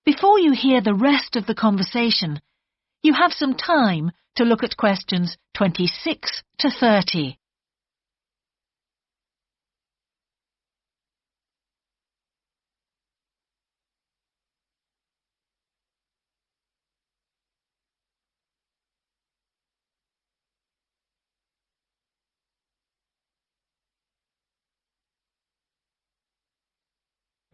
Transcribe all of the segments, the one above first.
Before you hear the rest of the conversation, you have some time to look at questions 26 to 30.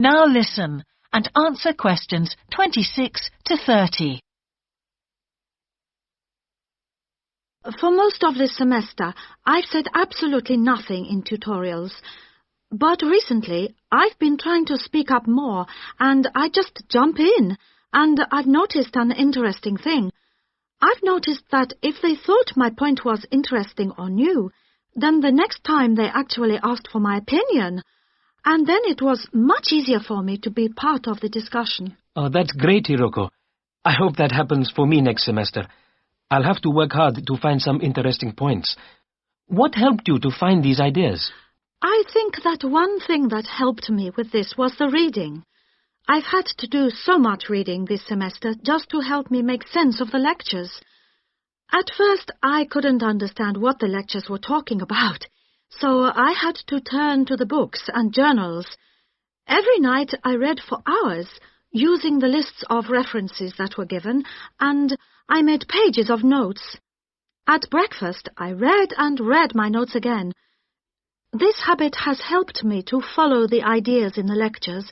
Now listen and answer questions 26 to 30. For most of this semester, I've said absolutely nothing in tutorials. But recently, I've been trying to speak up more, and I just jump in, and I've noticed an interesting thing. I've noticed that if they thought my point was interesting or new, then the next time they actually asked for my opinion, and then it was much easier for me to be part of the discussion. Oh, that's great, Hiroko. I hope that happens for me next semester. I'll have to work hard to find some interesting points. What helped you to find these ideas? I think that one thing that helped me with this was the reading. I've had to do so much reading this semester just to help me make sense of the lectures. At first, I couldn't understand what the lectures were talking about, so I had to turn to the books and journals. Every night I read for hours, using the lists of references that were given, and I made pages of notes. At breakfast, I read and read my notes again. This habit has helped me to follow the ideas in the lectures,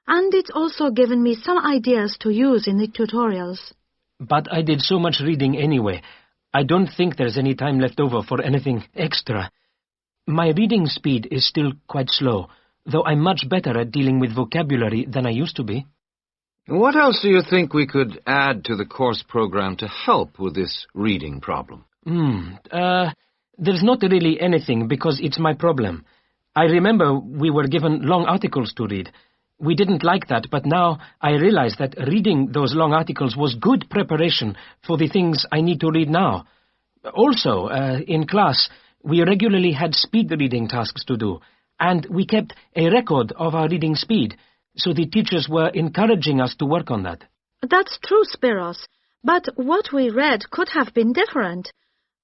and it's also given me some ideas to use in the tutorials. But I did so much reading anyway. I don't think there's any time left over for anything extra. My reading speed is still quite slow, though I'm much better at dealing with vocabulary than I used to be. What else do you think we could add to the course program to help with this reading problem? There's not really anything because it's my problem. I remember we were given long articles to read. We didn't like that, but now I realize that reading those long articles was good preparation for the things I need to read now. Also, in class, we regularly had speed reading tasks to do, and we kept a record of our reading speed, so the teachers were encouraging us to work on that. That's true, Spiros, but what we read could have been different.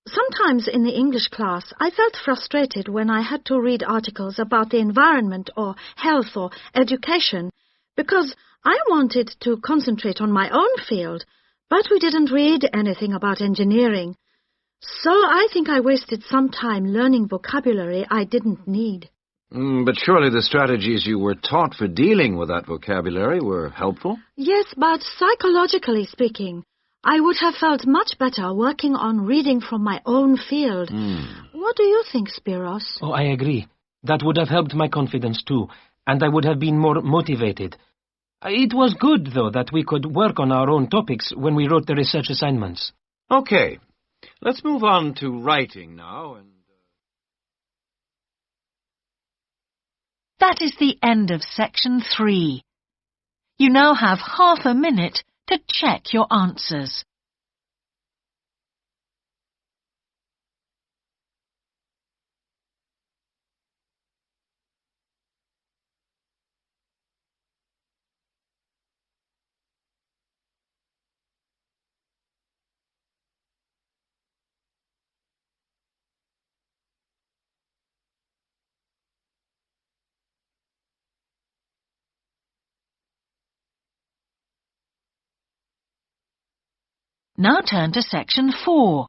Sometimes in the English class, I felt frustrated when I had to read articles about the environment or health or education, because I wanted to concentrate on my own field, but we didn't read anything about engineering. So I think I wasted some time learning vocabulary I didn't need. But surely the strategies you were taught for dealing with that vocabulary were helpful? Yes, but psychologically speaking, I would have felt much better working on reading from my own field. What do you think, Spiros? Oh, I agree. That would have helped my confidence too, and I would have been more motivated. It was good, though, that we could work on our own topics when we wrote the research assignments. Okay, let's move on to writing now. That is the end of section 3. You now have half a minute to check your answers. Now turn to section 4.